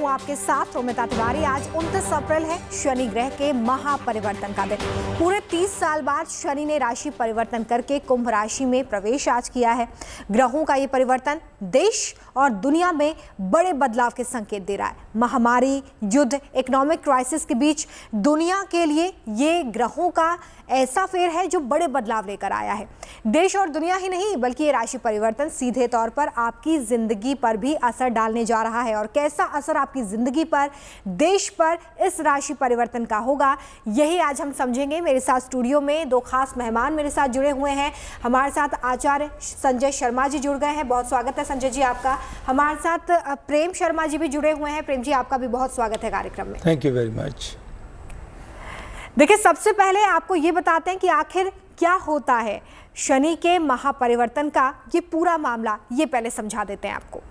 हूं आपके साथ रोमिता तिवारी। आज 29 अप्रैल है, शनि ग्रह के महापरिवर्तन का दिन। पूरे 30 साल बाद शनि ने राशि परिवर्तन करके कुंभ राशि में प्रवेश आज किया है। ग्रहों का ये परिवर्तन देश और दुनिया में बड़े बदलाव के संकेत दे रहा है। महामारी, युद्ध, इकोनॉमिक क्राइसिस के बीच दुनिया के लिए ये ग्रहों का ऐसा फेर है जो बड़े बदलाव लेकर आया है। देश और दुनिया ही नहीं बल्कि ये राशि परिवर्तन सीधे तौर पर आपकी जिंदगी पर भी असर डालने जा रहा है। और कैसा असर आपकी जिंदगी पर, देश पर इस राशि परिवर्तन का होगा, यही आज हम समझेंगे। मेरे साथ स्टूडियो में दो खास मेहमान मेरे साथ जुड़े हुए हैं। हमारे साथ आचार्य संजय शर्मा जी जुड़ गए हैं, बहुत स्वागत है संजय जी आपका। हमारे साथ प्रेम शर्मा जी भी जुड़े हुए हैं। प्रेम जी, आपका भी बहुत स्वागत है कार्यक्रम में। Thank you very much. देखिए, सबसे पहले आपको ये बताते हैं कि आखिर क्या होता है शनि के महापरिवर्तन का ये पूरा मामला, ये पहले समझा देते हैं आपको।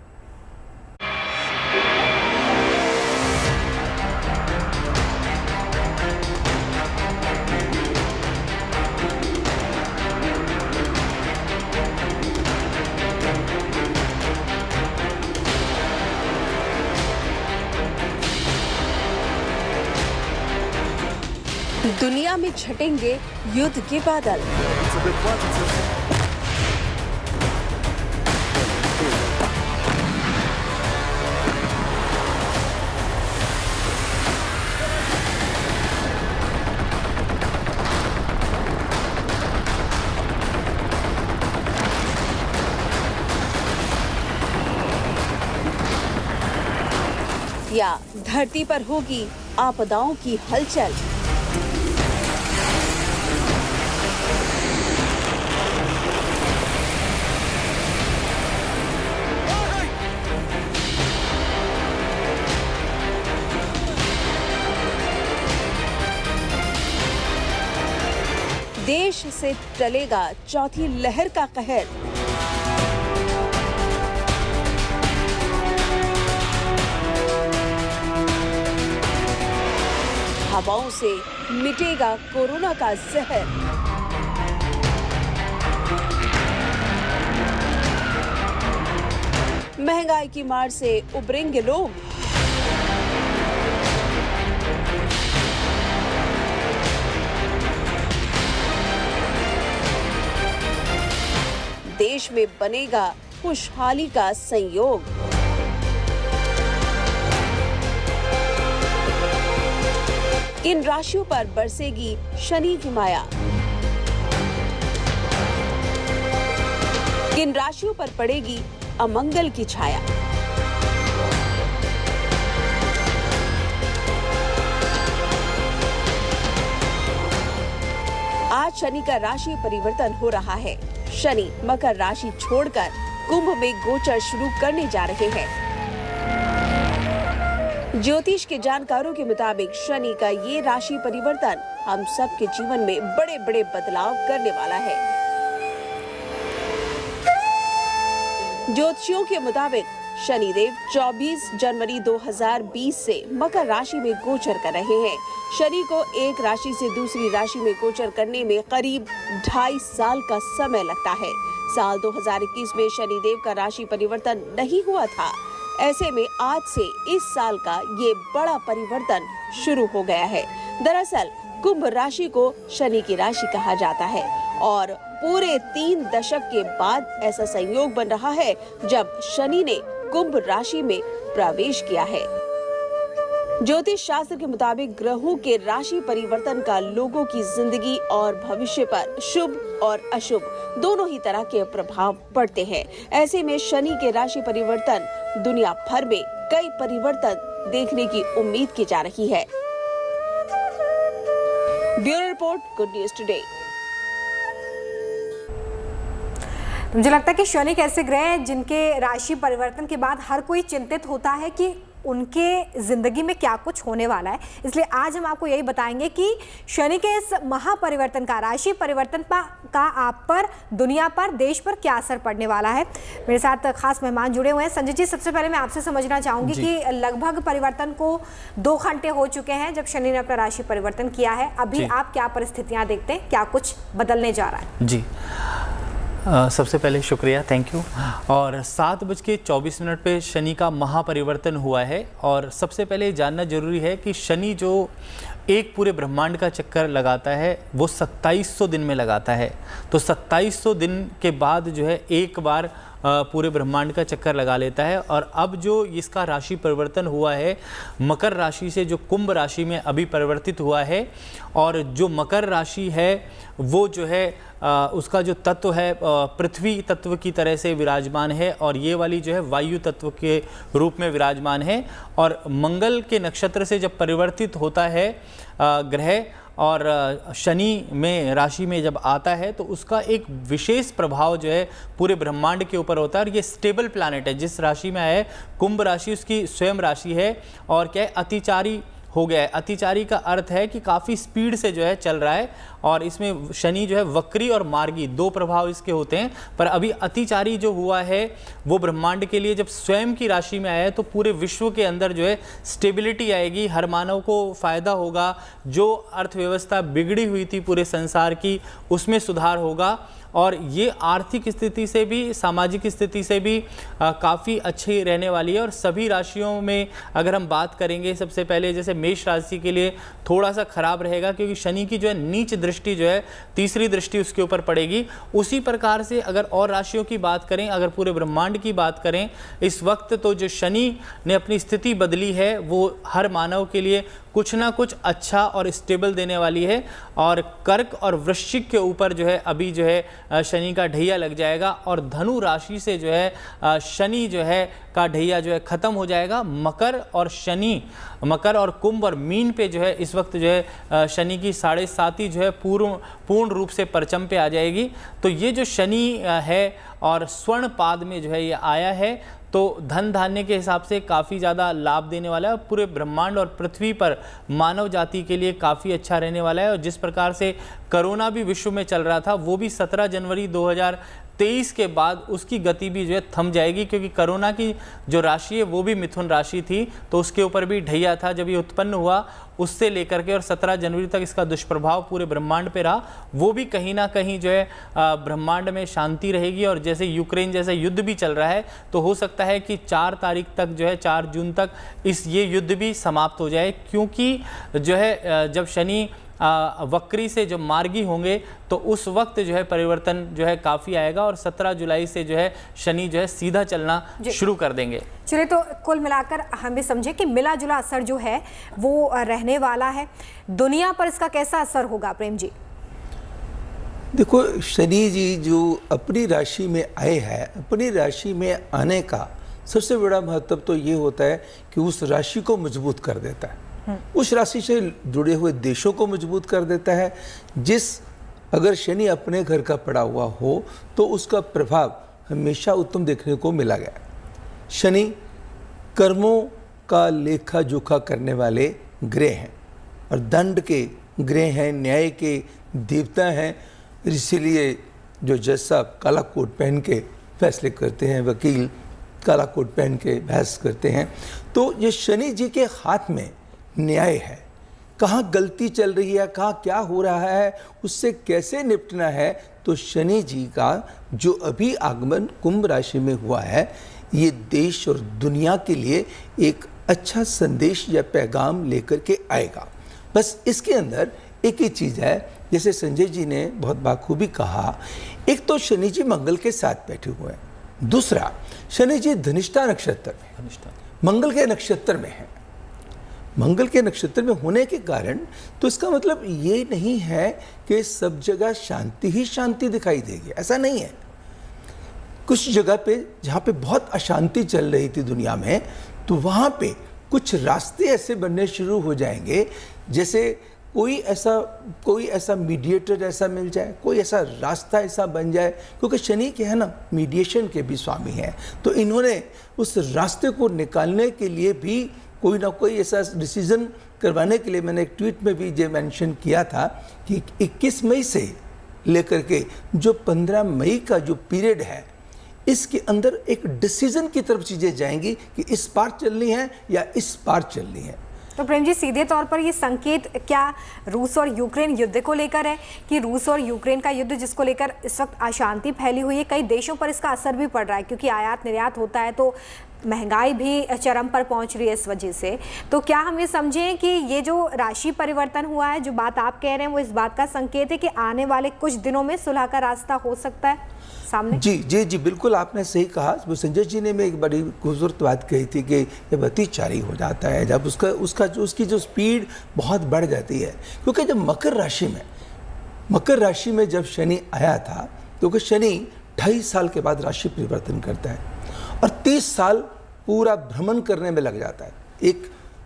दुनिया में छटेंगे युद्ध के बादल। या धरती पर होगी आपदाओं की हलचल। देश से टलेगा चौथी लहर का कहर। हवाओं से मिटेगा कोरोना का जहर। महंगाई की मार से उबरेंगे लोग। देश में बनेगा खुशहाली का संयोग। किन राशियों पर बरसेगी शनि की माया? किन राशियों पर पड़ेगी अमंगल की छाया? आज शनि का राशि परिवर्तन हो रहा है। शनि मकर राशि छोड़कर कुंभ में गोचर शुरू करने जा रहे हैं। ज्योतिष के जानकारों के मुताबिक शनि का ये राशि परिवर्तन हम सबके जीवन में बड़े बड़े बदलाव करने वाला है। ज्योतिषियों के मुताबिक शनिदेव 24 जनवरी 2020 से मकर राशि में गोचर कर रहे हैं। शनि को एक राशि से दूसरी राशि में गोचर करने में करीब 2.5 साल का समय लगता है। साल 2021 में शनिदेव का राशि परिवर्तन नहीं हुआ था। ऐसे में आज से इस साल का ये बड़ा परिवर्तन शुरू हो गया है। दरअसल कुंभ राशि को शनि की राशि कहा जाता है और पूरे 3 दशक के बाद ऐसा संयोग बन रहा है जब शनि ने कुंभ राशि में प्रवेश किया है। ज्योतिष शास्त्र के मुताबिक ग्रहों के राशि परिवर्तन का लोगों की जिंदगी और भविष्य पर शुभ और अशुभ दोनों ही तरह के प्रभाव पड़ते हैं। ऐसे में शनि के राशि परिवर्तन दुनिया भर में कई परिवर्तन देखने की उम्मीद की जा रही है। Bureau report, good news today. मुझे लगता है कि शनि एक ऐसे ग्रह हैं जिनके राशि परिवर्तन के बाद हर कोई चिंतित होता है कि उनके ज़िंदगी में क्या कुछ होने वाला है। इसलिए आज हम आपको यही बताएंगे कि शनि के इस महापरिवर्तन का, राशि परिवर्तन का आप पर, दुनिया पर, देश पर क्या असर पड़ने वाला है। मेरे साथ खास मेहमान जुड़े हुए हैं। संजय जी, सबसे पहले मैं आपसे समझना चाहूँगी कि लगभग परिवर्तन को 2 घंटे हो चुके हैं जब शनि ने अपना राशि परिवर्तन किया है। अभी आप क्या परिस्थितियाँ देखते हैं, क्या कुछ बदलने जा रहा है? जी, सबसे पहले शुक्रिया, थैंक यू। और 7:24 पे शनि का महापरिवर्तन हुआ है और सबसे पहले जानना जरूरी है कि शनि जो एक पूरे ब्रह्मांड का चक्कर लगाता है वो 2700 दिन में लगाता है। तो 2700 दिन के बाद जो है एक बार पूरे ब्रह्मांड का चक्कर लगा लेता है। और अब जो इसका राशि परिवर्तन हुआ है मकर राशि से जो कुंभ राशि में अभी परिवर्तित हुआ है, और जो मकर राशि है वो जो है उसका जो तत्व है पृथ्वी तत्व की तरह से विराजमान है, और ये वाली जो है वायु तत्व के रूप में विराजमान है। और मंगल के नक्षत्र से जब परिवर्तित होता है ग्रह और शनि में राशि में जब आता है तो उसका एक विशेष प्रभाव जो है पूरे ब्रह्मांड के ऊपर होता है। और ये स्टेबल प्लैनेट है, जिस राशि में आया है कुंभ राशि उसकी स्वयं राशि है, और क्या है अतिचारी हो गया है। अतिचारी का अर्थ है कि काफ़ी स्पीड से जो है चल रहा है, और इसमें शनि जो है वक्री और मार्गी दो प्रभाव इसके होते हैं। पर अभी अतिचारी जो हुआ है वो ब्रह्मांड के लिए जब स्वयं की राशि में आया है तो पूरे विश्व के अंदर जो है स्टेबिलिटी आएगी, हर मानव को फ़ायदा होगा। जो अर्थव्यवस्था बिगड़ी हुई थी पूरे संसार की उसमें सुधार होगा, और ये आर्थिक स्थिति से भी सामाजिक स्थिति से भी काफ़ी अच्छी रहने वाली है। और सभी राशियों में अगर हम बात करेंगे, सबसे पहले जैसे मेष राशि के लिए थोड़ा सा खराब रहेगा क्योंकि शनि की जो है नीच दृष्टि जो है तीसरी दृष्टि उसके ऊपर पड़ेगी। उसी प्रकार से अगर और राशियों की बात करें, अगर पूरे ब्रह्मांड की बात करें इस वक्त, तो जो शनि ने अपनी स्थिति बदली है वो हर मानव के लिए कुछ ना कुछ अच्छा और स्टेबल देने वाली है। और कर्क और वृश्चिक के ऊपर जो है अभी जो है शनि का ढैया लग जाएगा, और धनु राशि से जो है शनि जो है का ढैया जो है ख़त्म हो जाएगा। मकर और कुंभ और मीन पे जो है इस वक्त जो है शनि की 7.5 जो है पूर्ण रूप से परचम पे आ जाएगी। तो ये जो शनि है और स्वर्ण पाद में जो है ये आया है, तो धन धान्य के हिसाब से काफ़ी ज़्यादा लाभ देने वाला है, और पूरे ब्रह्मांड और पृथ्वी पर मानव जाति के लिए काफ़ी अच्छा रहने वाला है। और जिस प्रकार से कोरोना भी विश्व में चल रहा था वो भी 17 जनवरी 2023 के बाद उसकी गति भी जो है थम जाएगी, क्योंकि कोरोना की जो राशि है वो भी मिथुन राशि थी, तो उसके ऊपर भी ढैया था जब ये उत्पन्न हुआ उससे लेकर के, और 17 जनवरी तक इसका दुष्प्रभाव पूरे ब्रह्मांड पे रहा। वो भी कहीं ना कहीं जो है ब्रह्मांड में शांति रहेगी। और जैसे यूक्रेन जैसा युद्ध भी चल रहा है तो हो सकता है कि 4 तारीख तक जो है 4 जून तक ये युद्ध भी समाप्त हो जाए, क्योंकि जो है जब शनि वक्री से जब मार्गी होंगे तो उस वक्त जो है परिवर्तन जो है काफ़ी आएगा, और 17 जुलाई से जो है शनि जो है सीधा चलना शुरू कर देंगे। चलिए, तो कुल मिलाकर हम भी समझे कि मिला जुला असर जो है वो रहने वाला है। दुनिया पर इसका कैसा असर होगा प्रेम जी? देखो, शनि जी जो अपनी राशि में आए हैं, अपनी राशि में आने का सबसे बड़ा महत्व तो ये होता है कि उस राशि को मजबूत कर देता है, उस राशि से जुड़े हुए देशों को मजबूत कर देता है। अगर शनि अपने घर का पड़ा हुआ हो तो उसका प्रभाव हमेशा उत्तम देखने को मिला गया। शनि कर्मों का लेखा जोखा करने वाले ग्रह हैं, और दंड के ग्रह हैं, न्याय के देवता हैं। इसीलिए जो जज साहब काला कोट पहन के फैसले करते हैं, वकील काला कोट पहन के बहस करते हैं। तो ये शनि जी के हाथ में न्याय है, कहाँ गलती चल रही है, कहाँ क्या हो रहा है, उससे कैसे निपटना है। तो शनि जी का जो अभी आगमन कुंभ राशि में हुआ है, ये देश और दुनिया के लिए एक अच्छा संदेश या पैगाम लेकर के आएगा। बस इसके अंदर एक ही चीज़ है, जैसे संजय जी ने बहुत बाखूबी कहा, एक तो शनि जी मंगल के साथ बैठे हुए हैं, दूसरा शनि जी धनिष्ठा नक्षत्र में, मंगल के नक्षत्र में है। मंगल के नक्षत्र में होने के कारण तो इसका मतलब ये नहीं है कि सब जगह शांति ही शांति दिखाई देगी, ऐसा नहीं है। कुछ जगह पे जहाँ पे बहुत अशांति चल रही थी दुनिया में, तो वहाँ पे कुछ रास्ते ऐसे बनने शुरू हो जाएंगे, जैसे कोई ऐसा मीडिएटर ऐसा मिल जाए, कोई ऐसा रास्ता ऐसा बन जाए, क्योंकि शनि के है ना मीडिएशन के भी स्वामी हैं, तो इन्होंने उस रास्ते को निकालने के लिए भी कोई ना कोई ऐसा डिसीजन करवाने के लिए, मैंने एक ट्वीट में भी ये मेंशन किया था कि 21 मई से लेकर के जो 15 मई का जो पीरियड है, इसके अंदर एक डिसीजन की तरफ चीज़ें जाएंगी कि इस पार चलनी है या इस पार चलनी है। तो प्रेम जी, सीधे तौर पर ये संकेत क्या रूस और यूक्रेन युद्ध को लेकर है कि रूस और यूक्रेन का युद्ध जिसको लेकर इस वक्त अशांति फैली हुई है, कई देशों पर इसका असर भी पड़ रहा है क्योंकि आयात निर्यात होता है तो महंगाई भी चरम पर पहुंच रही है इस वजह से। तो क्या हम ये समझें कि ये जो राशि परिवर्तन हुआ है, जो बात आप कह रहे हैं, वो इस बात का संकेत है कि आने वाले कुछ दिनों में सुलह का रास्ता हो सकता है सामने? जी जी जी, बिल्कुल आपने सही कहा। वो संजय जी ने एक बड़ी खूबसूरत बात कही थी कि जब अतिचारी हो जाता है, जब उसकी जो स्पीड बहुत बढ़ जाती है, क्योंकि जब मकर राशि में जब शनि आया था, क्योंकि शनि 2.5 साल के बाद राशि परिवर्तन करता है और 30 साल पूरा भ्रमण करने में लग जाता है।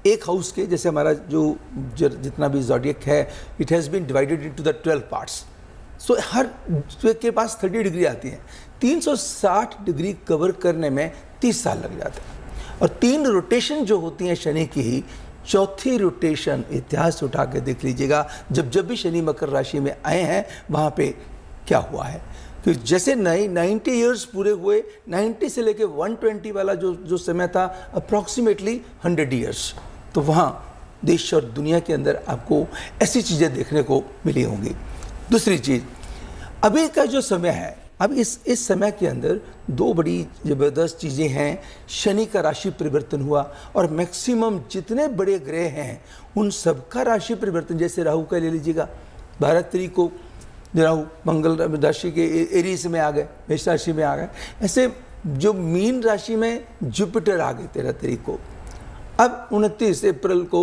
एक हाउस के, जैसे हमारा जो जितना भी ज़ोडिएक है, it has been divided into the 12 parts. So हर के पास 30 डिग्री आती है, 360 डिग्री कवर करने में 30 साल लग जाते हैं। और 3 रोटेशन जो होती हैं शनि की, चौथी रोटेशन इतिहास उठा के देख लीजिएगा, जब भी शनि मकर राशि में आए हैं वहाँ पे क्या हुआ है कि जैसे 90 ईयर्स पूरे हुए, 90 से लेके 120 वाला जो समय था, अप्रॉक्सीमेटली 100 ईयर्स। तो वहाँ देश और दुनिया के अंदर आपको ऐसी चीज़ें देखने को मिली होंगी। दूसरी चीज़, अभी का जो समय है, अब इस समय के अंदर 2 बड़ी ज़बरदस्त चीज़ें हैं। शनि का राशि परिवर्तन हुआ और मैक्सिमम जितने बड़े ग्रह हैं उन सब का राशि परिवर्तन, जैसे राहु का ले लीजिएगा, 12 तारीख को राहु मंगल राशि के एरीज में आ गए, मेष राशि में आ गए। ऐसे जो मीन राशि में जुपिटर आ गए 13 तारीख को। अब 29 अप्रैल को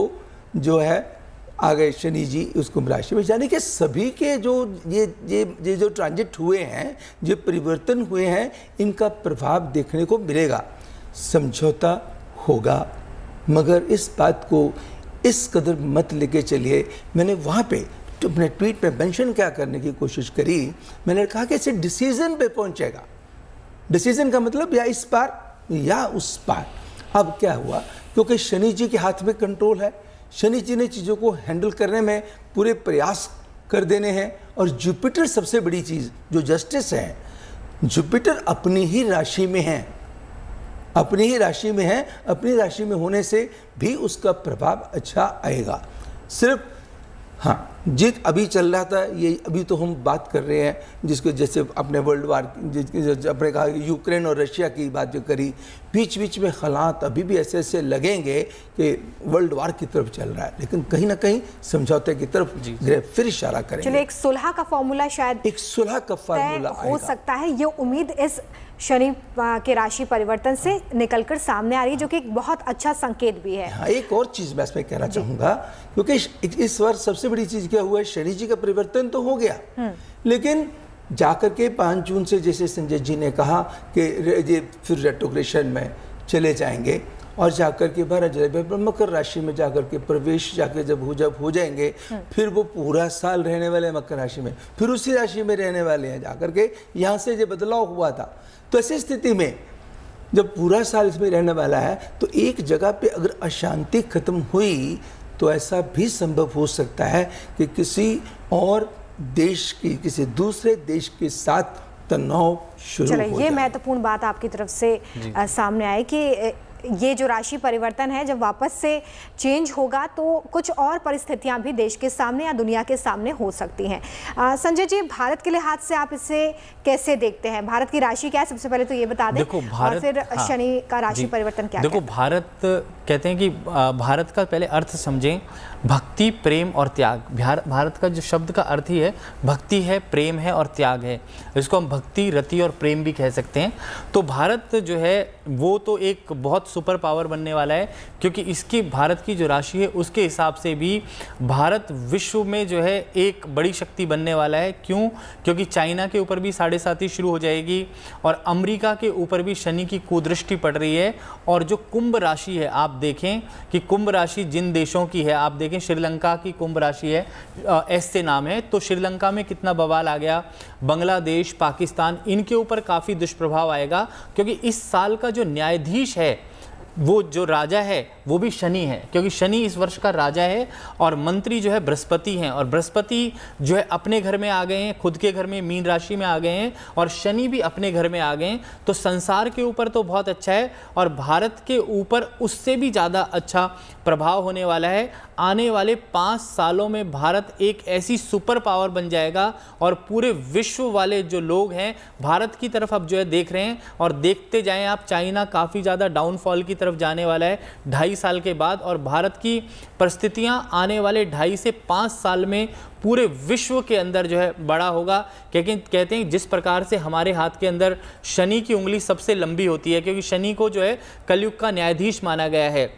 जो है आ गए शनि जी उस कुंभ राशि में। यानी कि सभी के जो ये जो ट्रांजिट हुए हैं, जो परिवर्तन हुए हैं, इनका प्रभाव देखने को मिलेगा। समझौता होगा, मगर इस बात को इस कदर मत लेके चलिए। मैंने वहाँ पे तो अपने ट्वीट पे मेंशन क्या करने की कोशिश करी, मैंने कहा कि इसे डिसीजन पे पहुंचेगा। डिसीजन का मतलब या इस पार या उस पार। अब क्या हुआ, क्योंकि शनि जी के हाथ में कंट्रोल है, शनि जी ने चीज़ों को हैंडल करने में पूरे प्रयास कर देने हैं। और जुपिटर सबसे बड़ी चीज़ जो जस्टिस है, जुपिटर अपनी ही राशि में है, अपनी राशि में होने से भी उसका प्रभाव अच्छा आएगा। सिर्फ हाँ, जित अभी चल रहा था, ये अभी तो हम बात कर रहे हैं जिसको, जैसे अपने वर्ल्ड वार, अपने कहा यूक्रेन और रशिया की बात जो करी, बीच में हालात अभी भी ऐसे लगेंगे कि वर्ल्ड वार की तरफ चल रहा है, लेकिन कहीं ना कहीं समझौते की तरफ ग्रह फिर इशारा करेंगे। चलिए, एक सुलह का फॉर्मूला शायद एक सुलह का फार्मूला हो सकता है, ये उम्मीद इस शनि के राशि परिवर्तन से निकलकर सामने आ रही है, जो कि एक बहुत अच्छा संकेत भी है। हाँ, एक और चीज मैं इसमें कहना चाहूंगा, क्योंकि इस बार सबसे बड़ी चीज क्या हुआ है, शनि जी का परिवर्तन तो हो गया, लेकिन जाकर के 5 जून से, जैसे संजय जी ने कहा कि ये फिर रेट्रोग्रेशन में चले जाएंगे और जाकर के 12 जुलाई पर मकर राशि में जाकर के प्रवेश जब हो जाएंगे, फिर वो पूरा साल रहने वाले हैं मकर राशि में, फिर उसी राशि में रहने वाले हैं जाकर के। यहाँ से जो बदलाव हुआ था, तो ऐसी स्थिति में जब पूरा साल इसमें रहने वाला है, तो एक जगह पे अगर अशांति खत्म हुई तो ऐसा भी संभव हो सकता है कि किसी और देश की, किसी दूसरे देश के साथ तनाव शुरू हो जाए। ये महत्वपूर्ण बात आपकी तरफ से सामने आई कि ये जो राशि परिवर्तन है, जब वापस से चेंज होगा तो कुछ और परिस्थितियां भी देश के सामने या दुनिया के सामने हो सकती हैं। संजय जी, भारत के लिहाज से आप इसे कैसे देखते हैं? भारत की राशि क्या है, सबसे पहले तो ये बता दें। देखो, भारत, और फिर शनि का राशि परिवर्तन क्या है? देखो, भारत कहते हैं कि भारत का पहले अर्थ समझें, भक्ति, प्रेम और त्याग। भारत का जो शब्द का अर्थ ही है, भक्ति है, प्रेम है और त्याग है। इसको हम भक्ति, रति और प्रेम भी कह सकते हैं। तो भारत जो है वो तो एक बहुत सुपर पावर बनने वाला है, क्योंकि इसकी, भारत की जो राशि है उसके हिसाब से भी भारत विश्व में जो है एक बड़ी शक्ति बनने वाला है। क्यों? क्योंकि चाइना के ऊपर भी 7.5 शुरू हो जाएगी और अमेरिका के ऊपर भी शनि की कुदृष्टि पड़ रही है। और जो कुंभ राशि है, आप देखें कि कुंभ राशि जिन देशों की है, आप देखें श्रीलंका की कुंभ राशि है, एस से नाम है, तो श्रीलंका में कितना बवाल आ गया। बांग्लादेश, पाकिस्तान, इनके ऊपर काफ़ी दुष्प्रभाव आएगा, क्योंकि इस साल का जो न्यायाधीश है वो जो राजा है वो भी शनि है, क्योंकि शनि इस वर्ष का राजा है और मंत्री जो है बृहस्पति हैं, और बृहस्पति जो है अपने घर में आ गए हैं, खुद के घर में मीन राशि में आ गए हैं, और शनि भी अपने घर में आ गए हैं। तो संसार के ऊपर तो बहुत अच्छा है और भारत के ऊपर उससे भी ज़्यादा अच्छा प्रभाव होने वाला है। आने वाले 5 सालों में भारत एक ऐसी सुपर पावर बन जाएगा और पूरे विश्व वाले जो लोग हैं भारत की तरफ अब जो है देख रहे हैं, और देखते जाएं आप, चाइना काफ़ी ज़्यादा डाउनफॉल की तरफ जाने वाला है 2.5 साल के बाद, और भारत की परिस्थितियां आने वाले 2.5 से 5 साल में पूरे विश्व के अंदर जो है बड़ा होगा। क्योंकि कहते हैं जिस प्रकार से हमारे हाथ के अंदर शनि की उंगली सबसे लंबी होती है, क्योंकि शनि को जो है कलयुग का न्यायाधीश माना गया है,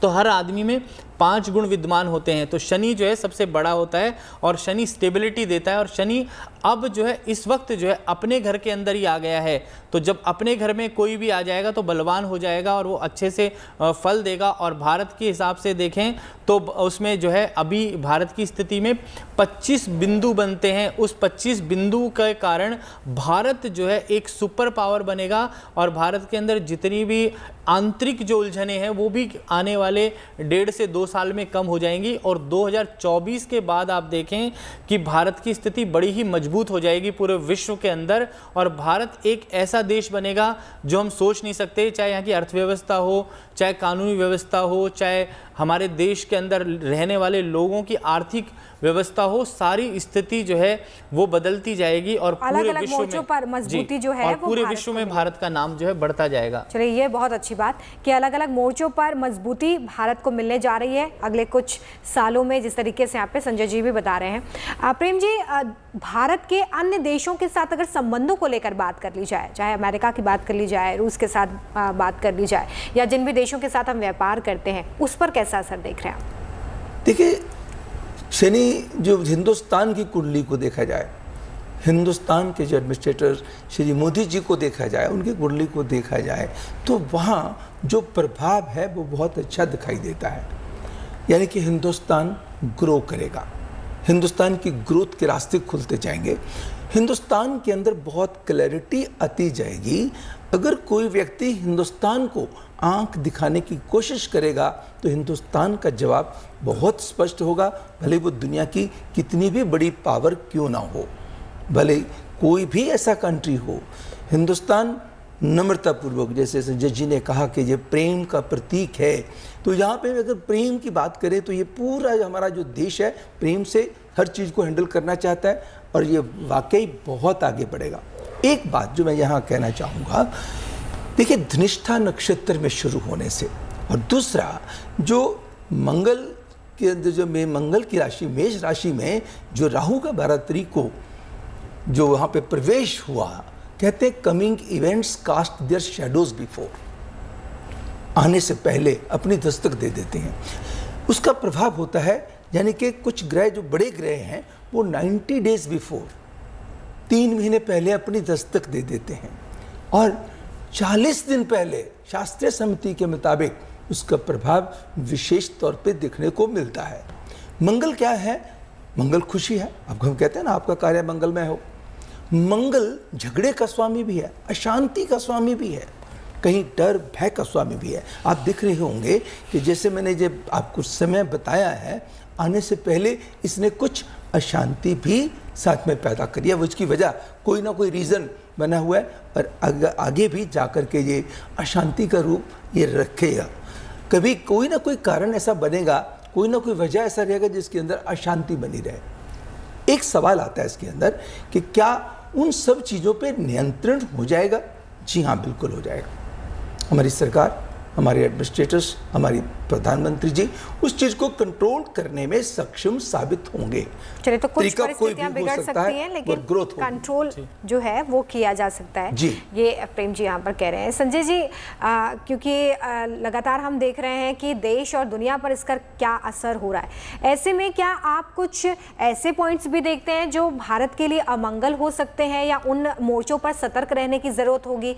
तो हर आदमी में 5 गुण विद्यमान होते हैं। तो शनि जो है सबसे बड़ा होता है और शनि स्टेबिलिटी देता है, और शनि अब जो है इस वक्त जो है अपने घर के अंदर ही आ गया है। तो जब अपने घर में कोई भी आ जाएगा तो बलवान हो जाएगा और वो अच्छे से फल देगा। और भारत के हिसाब से देखें तो उसमें जो है अभी भारत की स्थिति में 25 बिंदु बनते हैं। उस 25 बिंदु के कारण भारत जो है एक सुपर पावर बनेगा, और भारत के अंदर जितनी भी आंतरिक जो उलझने हैं वो भी आने वाले 1.5 से 2 साल में कम हो जाएंगी। और 2024 के बाद आप देखें कि भारत की स्थिति बड़ी ही मजबूत हो जाएगी पूरे विश्व के अंदर, और भारत एक ऐसा देश बनेगा जो हम सोच नहीं सकते, चाहे यहाँ की अर्थव्यवस्था हो, चाहे कानूनी व्यवस्था हो, चाहे हमारे देश के अंदर रहने वाले लोगों की आर्थिक व्यवस्था हो, सारी स्थिति जो है वो बदलती जाएगी और पूरे विश्व में पर मजबूती जो है और पूरे विश्व में भारत का नाम जो है बढ़ता जाएगा। चलिए, ये बहुत अच्छी बात कि अलग अलग मोर्चों पर मजबूती भारत को मिलने जा रही है अगले कुछ सालों में, जिस तरीके से यहाँ पे संजय जी भी बता रहे हैं। प्रेम जी, भारत के अन्य देशों के साथ अगर संबंधों को लेकर बात कर ली जाए, चाहे अमेरिका की बात कर ली जाए, रूस के साथ बात कर ली जाए, या जिन भी देशों के साथ हम व्यापार करते हैं, उस पर कैसा असर देख रहे हैं आप? देखिए, शनि जो हिंदुस्तान की कुंडली को देखा जाए, हिंदुस्तान के जो एडमिनिस्ट्रेटर श्री मोदी जी को देखा जाए, उनकी कुंडली को देखा जाए, तो वहाँ जो प्रभाव है वो बहुत अच्छा दिखाई देता है। यानी कि हिंदुस्तान ग्रो करेगा, हिंदुस्तान की ग्रोथ के रास्ते खुलते जाएंगे, हिंदुस्तान के अंदर बहुत क्लैरिटी आती जाएगी। अगर कोई व्यक्ति हिंदुस्तान को आंख दिखाने की कोशिश करेगा तो हिंदुस्तान का जवाब बहुत स्पष्ट होगा, भले वो दुनिया की कितनी भी बड़ी पावर क्यों ना हो, भले कोई भी ऐसा कंट्री हो। हिंदुस्तान नम्रतापूर्वक, जैसे संजय जी ने कहा कि ये प्रेम का प्रतीक है, तो यहाँ पे अगर प्रेम की बात करें तो ये पूरा हमारा जो देश है प्रेम से हर चीज़ को हैंडल करना चाहता है, और ये वाकई बहुत आगे बढ़ेगा। एक बात जो मैं यहाँ कहना चाहूँगा, देखिए, धनिष्ठा नक्षत्र में शुरू होने से, और दूसरा जो मंगल के अंदर जो मंगल की राशि मेष राशि में जो राहु का 12 तारीख को जो वहाँ पे प्रवेश हुआ, कहते हैं coming events cast their shadows before, आने से पहले अपनी दस्तक दे देते हैं। उसका प्रभाव होता है, यानी कि कुछ ग्रह जो बड़े ग्रह हैं वो 90 डेज बिफोर, 3 महीने पहले अपनी दस्तक दे देते हैं, और 40 दिन पहले शास्त्रीय समिति के मुताबिक उसका प्रभाव विशेष तौर पे देखने को मिलता है। मंगल क्या है? मंगल खुशी है। अब हम कहते हैं ना, आपका कार्य मंगलमय हो। मंगल झगड़े का स्वामी भी है, अशांति का स्वामी भी है, कहीं डर भय का स्वामी भी है। आप देख रहे होंगे कि जैसे मैंने जब आपको समय बताया है, आने से पहले इसने कुछ अशांति भी साथ में पैदा करी है। उसकी वजह कोई ना कोई रीज़न बना हुआ है, और आगे भी जाकर के ये अशांति का रूप ये रखेगा। कभी कोई ना कोई कारण ऐसा बनेगा, कोई ना कोई वजह ऐसा रहेगा जिसके अंदर अशांति बनी रहे। एक सवाल आता है इसके अंदर कि क्या उन सब चीज़ों पे नियंत्रण हो जाएगा? जी हाँ, बिल्कुल हो जाएगा। हमारी सरकार, हमारे एडमिनिस्ट्रेटर्स, हमारी प्रधानमंत्री जी उस चीज़ को कंट्रोल करने में सक्षम साबित होंगे। चलिए, तो कुछ परिस्थितियां बिगड़ सकती हैं, लेकिन कंट्रोल जो है वो किया जा सकता है जी। ये प्रेम जी यहाँ पर कह रहे हैं। संजय जी, क्योंकि लगातार हम देख रहे हैं कि देश और दुनिया पर इसका क्या असर हो रहा है, ऐसे में क्या आप कुछ ऐसे पॉइंट्स भी देखते हैं जो भारत के लिए अमंगल हो सकते हैं, या उन मोर्चों पर सतर्क रहने की ज़रूरत होगी?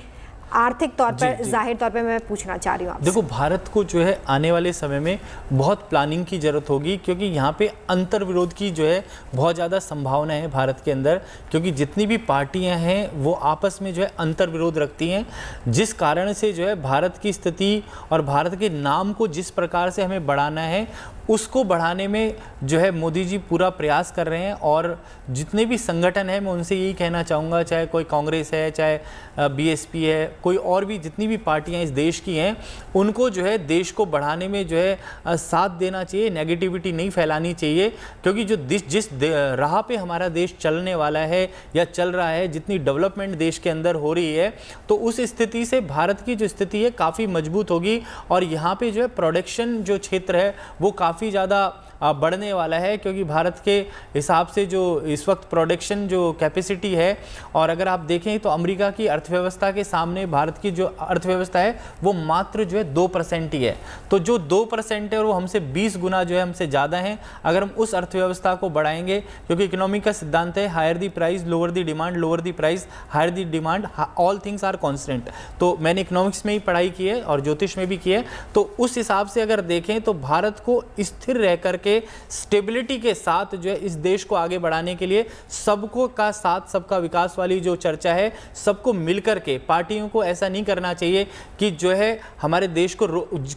आर्थिक तौर पर जी। जाहिर तौर पे मैं पूछना चाह रही हूँ आपसे। देखो, भारत को जो है आने वाले समय में बहुत प्लानिंग की ज़रूरत होगी, क्योंकि यहाँ पे अंतर विरोध की जो है बहुत ज़्यादा संभावना है भारत के अंदर, क्योंकि जितनी भी पार्टियाँ हैं वो आपस में जो है अंतर विरोध रखती हैं, जिस कारण से जो है भारत की स्थिति और भारत के नाम को जिस प्रकार से हमें बढ़ाना है उसको बढ़ाने में जो है मोदी जी पूरा प्रयास कर रहे हैं। और जितने भी संगठन हैं मैं उनसे यही कहना चाहूँगा, चाहे कोई कांग्रेस है, चाहे बीएसपी है, कोई और भी जितनी भी पार्टियां इस देश की हैं, उनको जो है देश को बढ़ाने में जो है साथ देना चाहिए, नेगेटिविटी नहीं फैलानी चाहिए, क्योंकि जो जिस राह पे हमारा देश चलने वाला है या चल रहा है, जितनी डेवलपमेंट देश के अंदर हो रही है, तो उस स्थिति से भारत की जो स्थिति है काफ़ी मजबूत होगी। और यहाँ पे जो है प्रोडक्शन जो क्षेत्र है वो काफ़ी ज़्यादा बढ़ने वाला है, क्योंकि भारत के हिसाब से जो इस वक्त प्रोडक्शन जो कैपेसिटी है, और अगर आप देखें तो अमेरिका की अर्थव्यवस्था के सामने भारत की जो अर्थव्यवस्था है वो मात्र जो है 2% ही है। तो जो 2% है और वो हमसे 20 गुना जो है हमसे ज़्यादा है। अगर हम उस अर्थव्यवस्था को बढ़ाएंगे, क्योंकि इकोनॉमी का सिद्धांत है higher the price lower the demand, lower the price higher the demand, all things are constant. तो मैंने इकोनॉमिक्स में ही पढ़ाई की है और ज्योतिष में भी की है। तो उस हिसाब से अगर देखें तो भारत को स्थिर रह करके स्टेबिलिटी के साथ जो है इस देश को आगे बढ़ाने के लिए सबको का साथ सबका विकास वाली जो चर्चा है, सबको मिलकर के, पार्टियों को ऐसा नहीं करना चाहिए कि जो है हमारे देश को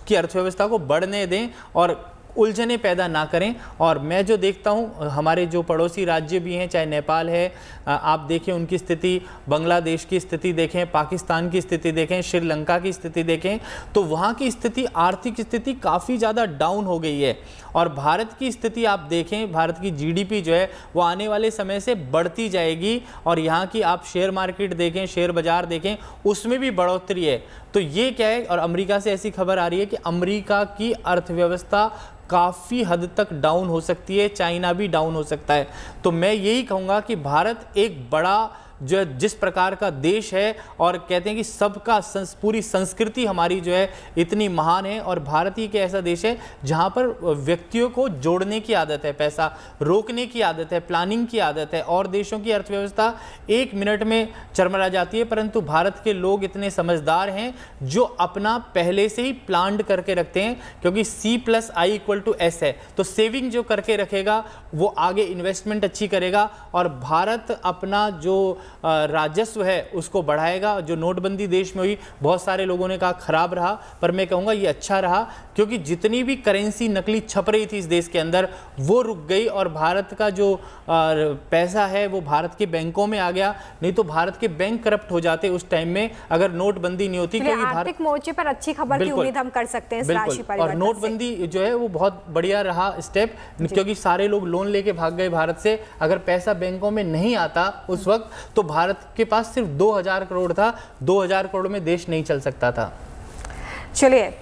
की अर्थव्यवस्था को बढ़ने दें और उलझने पैदा ना करें। और मैं जो देखता हूँ हमारे जो पड़ोसी राज्य भी हैं, चाहे नेपाल है, आप देखें उनकी स्थिति, बांग्लादेश की स्थिति देखें, पाकिस्तान की स्थिति देखें, श्रीलंका की स्थिति देखें, तो वहाँ की स्थिति, आर्थिक स्थिति काफ़ी ज़्यादा डाउन हो गई है। और भारत की स्थिति आप देखें, भारत की जीडीपी जो है वो आने वाले समय से बढ़ती जाएगी। और यहाँ की आप शेयर मार्केट देखें, शेयर बाज़ार देखें, उसमें भी बढ़ोतरी है। तो ये क्या है, और अमेरिका से ऐसी खबर आ रही है कि अमेरिका की अर्थव्यवस्था काफ़ी हद तक डाउन हो सकती है, चाइना भी डाउन हो सकता है। तो मैं यही कहूँगा कि भारत एक बड़ा जो जिस प्रकार का देश है, और कहते हैं कि सबका पूरी संस्कृति हमारी जो है इतनी महान है, और भारत ही के ऐसा देश है जहाँ पर व्यक्तियों को जोड़ने की आदत है, पैसा रोकने की आदत है, प्लानिंग की आदत है। और देशों की अर्थव्यवस्था 1 मिनट में चरमरा जाती है, परंतु भारत के लोग इतने समझदार हैं जो अपना पहले से ही प्लान करके रखते हैं, क्योंकि C+I = S है। तो सेविंग जो करके रखेगा वो आगे इन्वेस्टमेंट अच्छी करेगा, और भारत अपना जो राजस्व है उसको बढ़ाएगा। जो नोटबंदी देश में हुई, बहुत सारे लोगों ने कहा खराब रहा, पर मैं कहूँगा ये अच्छा रहा, क्योंकि जितनी भी करेंसी नकली छप रही थी इस देश के अंदर वो रुक गई, और भारत का जो पैसा है वो भारत के बैंकों में आ गया। नहीं तो भारत के बैंक करप्ट हो जाते उस टाइम में अगर नोटबंदी नहीं होती। क्योंकि आर्थिक मोर्चे पर अच्छी खबर की उम्मीद हम कर सकते हैं इस राशि परिवर्तन और नोटबंदी जो है वो बहुत बढ़िया रहा स्टेप, क्योंकि सारे लोग लोन लेके भाग गए भारत से। अगर पैसा बैंकों में नहीं आता उस वक्त, तो भारत के पास सिर्फ 2000 करोड़ था, 2000 करोड़ में देश नहीं चल सकता था। चलिए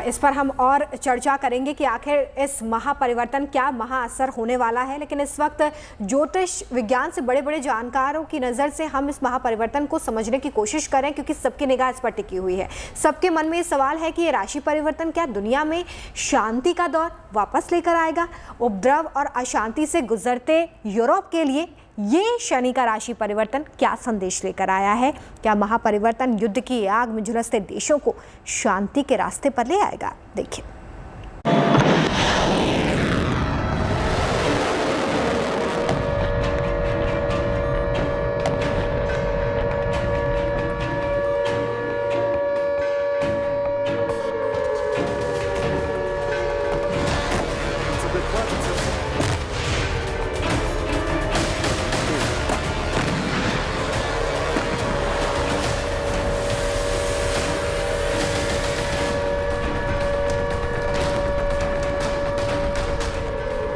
इस पर हम और चर्चा करेंगे कि आखिर इस महापरिवर्तन क्या महाअसर होने वाला है। लेकिन इस वक्त ज्योतिष विज्ञान से बड़े बड़े जानकारों की नज़र से हम इस महापरिवर्तन को समझने की कोशिश करें, क्योंकि सबकी निगाह इस पर टिकी हुई है। सबके मन में ये सवाल है कि ये राशि परिवर्तन क्या दुनिया में शांति का दौर वापस लेकर आएगा। उपद्रव और अशांति से गुजरते यूरोप के लिए ये शनि का राशि परिवर्तन क्या संदेश लेकर आया है? क्या महापरिवर्तन युद्ध की आग में झुलसते देशों को शांति के रास्ते पर ले आएगा? देखिए।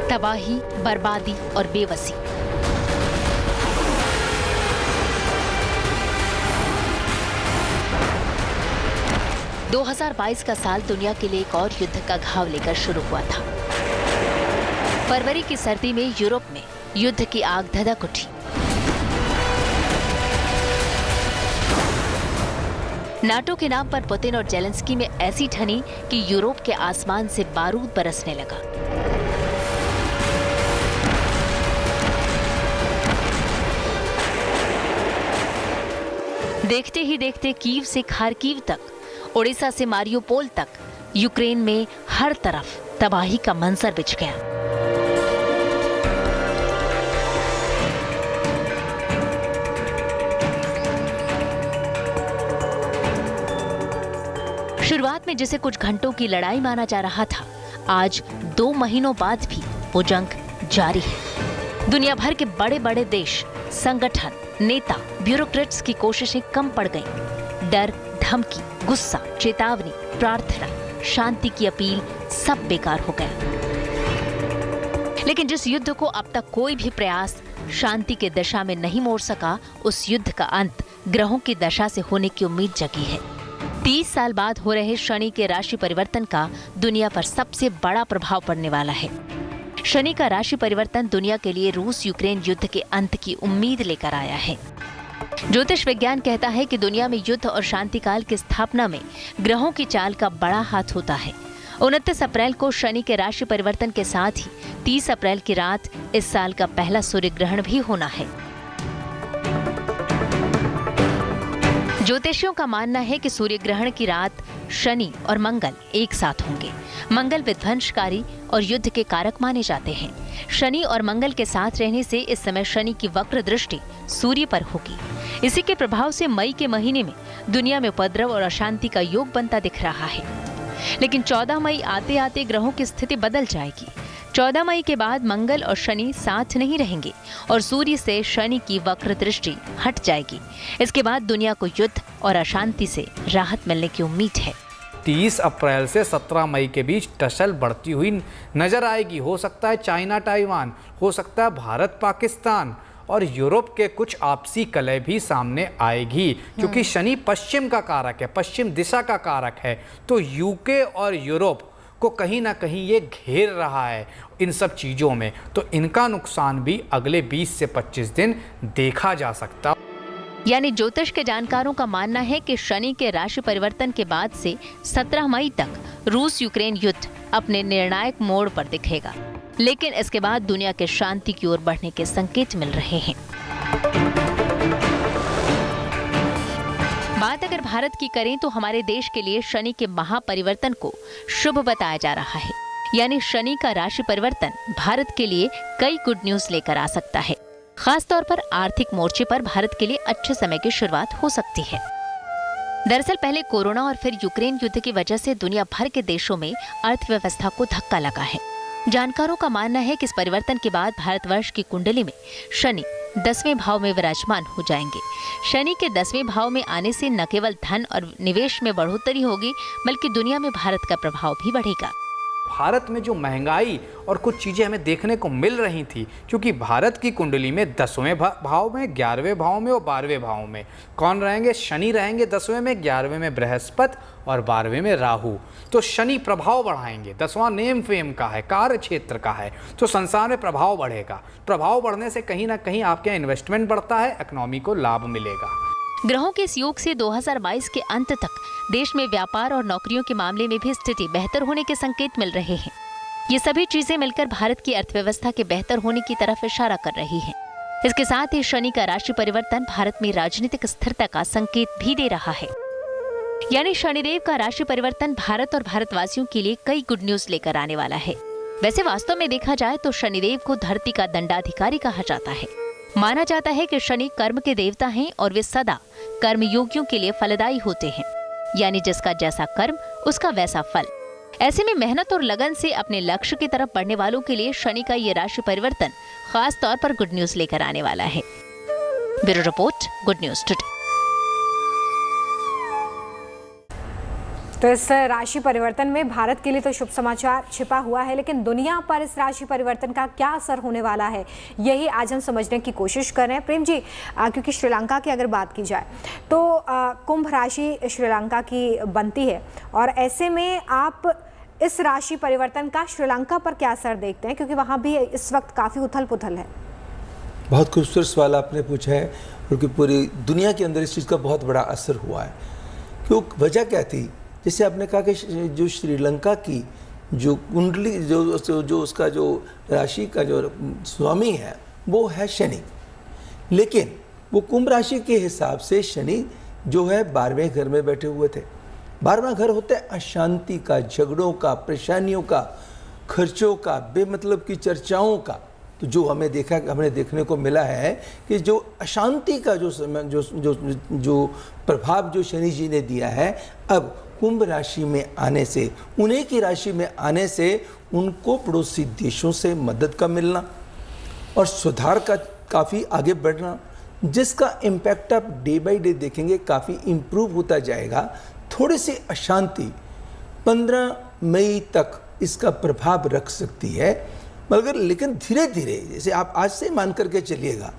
तबाही, बर्बादी और बेबसी। – 2022 का साल दुनिया के लिए एक और युद्ध का घाव लेकर शुरू हुआ था। फरवरी की सर्दी में यूरोप में युद्ध की आग धधक उठी। नाटो के नाम पर पुतिन और जेलेंस्की में ऐसी ठनी कि यूरोप के आसमान से बारूद बरसने लगा। देखते ही देखते कीव से खारकीव तक, ओडिशा से मारियोपोल तक, यूक्रेन में हर तरफ तबाही का मंजर बिछ गया। शुरुआत में जिसे कुछ घंटों की लड़ाई माना जा रहा था, आज 2 महीनों बाद भी वो जंग जारी है। दुनिया भर के बड़े बड़े देश, संगठन, नेता, ब्यूरोक्रेट्स की कोशिशें कम पड़ गईं। डर, धमकी, गुस्सा, चेतावनी, प्रार्थना, शांति की अपील सब बेकार हो गया। लेकिन जिस युद्ध को अब तक कोई भी प्रयास शांति के दिशा में नहीं मोड़ सका, उस युद्ध का अंत ग्रहों की दशा से होने की उम्मीद जगी है। 30 साल बाद हो रहे शनि के राशि परिवर्तन का दुनिया पर सबसे बड़ा प्रभाव पड़ने वाला है। शनि का राशि परिवर्तन दुनिया के लिए रूस यूक्रेन युद्ध के अंत की उम्मीद लेकर आया है। ज्योतिष विज्ञान कहता है कि दुनिया में युद्ध और शांति काल की स्थापना में ग्रहों की चाल का बड़ा हाथ होता है। 29 अप्रैल को शनि के राशि परिवर्तन के साथ ही 30 अप्रैल की रात इस साल का पहला सूर्य ग्रहण भी होना है। ज्योतिषियों का मानना है कि सूर्य ग्रहण की रात शनि और मंगल एक साथ होंगे। मंगल विध्वंसकारी और युद्ध के कारक माने जाते हैं। शनि और मंगल के साथ रहने से इस समय शनि की वक्र दृष्टि सूर्य पर होगी। इसी के प्रभाव से मई के महीने में दुनिया में उपद्रव और अशांति का योग बनता दिख रहा है। लेकिन 14 मई आते आते ग्रहों की स्थिति बदल जाएगी। 14 मई के बाद मंगल और शनि साथ नहीं रहेंगे और सूर्य से शनि की वक्र दृष्टि हट जाएगी। इसके बाद दुनिया को युद्ध और अशांति से राहत मिलने की उम्मीद है। 30 अप्रैल से 17 मई के बीच टसल बढ़ती हुई नजर आएगी। हो सकता है चाइना ताइवान, हो सकता है भारत पाकिस्तान और यूरोप के कुछ आपसी कलह भी सामने आएगी, क्योंकि शनि पश्चिम का कारक है, पश्चिम दिशा का कारक है। तो यूके और यूरोप को कहीं ना कहीं ये घेर रहा है इन सब चीज़ों में, तो इनका नुकसान भी अगले 20 से 25 दिन देखा जा सकता। यानी ज्योतिष के जानकारों का मानना है कि शनि के राशि परिवर्तन के बाद से 17 मई तक रूस यूक्रेन युद्ध अपने निर्णायक मोड़ पर दिखेगा। लेकिन इसके बाद दुनिया के शांति की ओर बढ़ने के संकेत मिल रहे हैं। बात अगर भारत की करें तो हमारे देश के लिए शनि के महापरिवर्तन को शुभ बताया जा रहा है। यानी शनि का राशि परिवर्तन भारत के लिए कई गुड न्यूज लेकर आ सकता है। खास तौर पर आर्थिक मोर्चे पर भारत के लिए अच्छे समय की शुरुआत हो सकती है। दरअसल पहले कोरोना और फिर यूक्रेन युद्ध की वजह से दुनिया भर के देशों में अर्थव्यवस्था को धक्का लगा है। जानकारों का मानना है कि इस परिवर्तन के बाद भारतवर्ष की कुंडली में शनि 10वें भाव में विराजमान हो जाएंगे। शनि के 10वें भाव में आने से न केवल धन और निवेश में बढ़ोतरी होगी, बल्कि दुनिया में भारत का प्रभाव भी बढ़ेगा। भारत में जो महंगाई और कुछ चीज़ें हमें देखने को मिल रही थी, क्योंकि भारत की कुंडली में 10वें भाव में, 11वें भाव में और 12वें भाव में कौन रहेंगे? शनि रहेंगे 10वें में, 11वें में बृहस्पति और 12वें में राहु। तो शनि प्रभाव बढ़ाएंगे। 10वां नेम फेम का है, कार्य क्षेत्र का है, तो संसार में प्रभाव बढ़ेगा। प्रभाव बढ़ने से कहीं ना कहीं आपके यहाँ इन्वेस्टमेंट बढ़ता है, इकोनॉमी को लाभ मिलेगा। ग्रहों के इस योग से 2022 के अंत तक देश में व्यापार और नौकरियों के मामले में भी स्थिति बेहतर होने के संकेत मिल रहे हैं। ये सभी चीजें मिलकर भारत की अर्थव्यवस्था के बेहतर होने की तरफ इशारा कर रही हैं। इसके साथ ही शनि का राशि परिवर्तन भारत में राजनीतिक स्थिरता का संकेत भी दे रहा है। यानी शनिदेव का राशि परिवर्तन भारत और भारतवासियों के लिए कई गुड न्यूज लेकर आने वाला है। वैसे वास्तव में देखा जाए तो शनिदेव को धरती का दंडाधिकारी कहा जाता है। माना जाता है कि शनि कर्म के देवता हैं और वे सदा कर्म योगियों के लिए फलदायी होते हैं। यानी जिसका जैसा कर्म उसका वैसा फल। ऐसे में मेहनत और लगन से अपने लक्ष्य की तरफ बढ़ने वालों के लिए शनि का ये राशि परिवर्तन खास तौर पर गुड न्यूज लेकर आने वाला है। Bureau report, good news today. तो इस राशि परिवर्तन में भारत के लिए तो शुभ समाचार छिपा हुआ है, लेकिन दुनिया पर इस राशि परिवर्तन का क्या असर होने वाला है, यही आज हम समझने की कोशिश कर रहे हैं। प्रेम जी, क्योंकि श्रीलंका की अगर बात की जाए तो कुंभ राशि श्रीलंका की बनती है, और ऐसे में आप इस राशि परिवर्तन का श्रीलंका पर क्या असर देखते हैं, क्योंकि वहाँ भी इस वक्त काफ़ी उथल पुथल है। बहुत खूबसूरत सवाल आपने पूछा है, क्योंकि पूरी दुनिया के अंदर इस चीज़ का बहुत बड़ा असर हुआ है। क्यों, वजह क्या थी? जैसे आपने कहा कि जो श्रीलंका की जो कुंडली जो उसका जो राशि का जो स्वामी है वो है शनि, लेकिन वो कुंभ राशि के हिसाब से शनि जो है 12वें घर में बैठे हुए थे। 12वां घर होता है अशांति का, झगड़ों का, परेशानियों का, खर्चों का, बेमतलब की चर्चाओं का। तो जो हमने देखने को मिला है कि जो अशांति का जो प्रभाव जो शनि जी ने दिया है, अब कुंभ राशि में आने से, उन्हीं की राशि में आने से उनको पड़ोसी देशों से मदद का मिलना और सुधार का काफ़ी आगे बढ़ना, जिसका इम्पैक्ट आप डे बाय डे देखेंगे काफ़ी इम्प्रूव होता जाएगा। थोड़ी सी अशांति 15 मई तक इसका प्रभाव रख सकती है, मगर लेकिन धीरे धीरे, जैसे आप आज से मान करके चलिएगा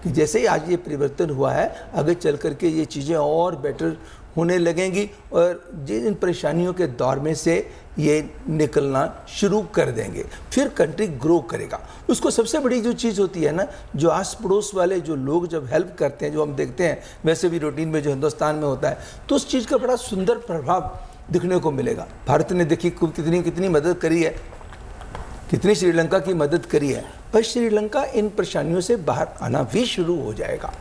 कि जैसे ही आज ये परिवर्तन हुआ है, आगे चल करके ये चीज़ें और बेटर होने लगेंगी और जिन परेशानियों के दौर में से ये निकलना शुरू कर देंगे, फिर कंट्री ग्रो करेगा। उसको सबसे बड़ी जो चीज़ होती है ना, जो आस पड़ोस वाले जो लोग जब हेल्प करते हैं, जो हम देखते हैं वैसे भी रूटीन में जो हिंदुस्तान में होता है, तो उस चीज़ का बड़ा सुंदर प्रभाव दिखने को मिलेगा। भारत ने देखिए कितनी मदद करी है, कितनी श्रीलंका की मदद करी है, पर श्रीलंका इन परेशानियों से बाहर आना भी शुरू हो जाएगा।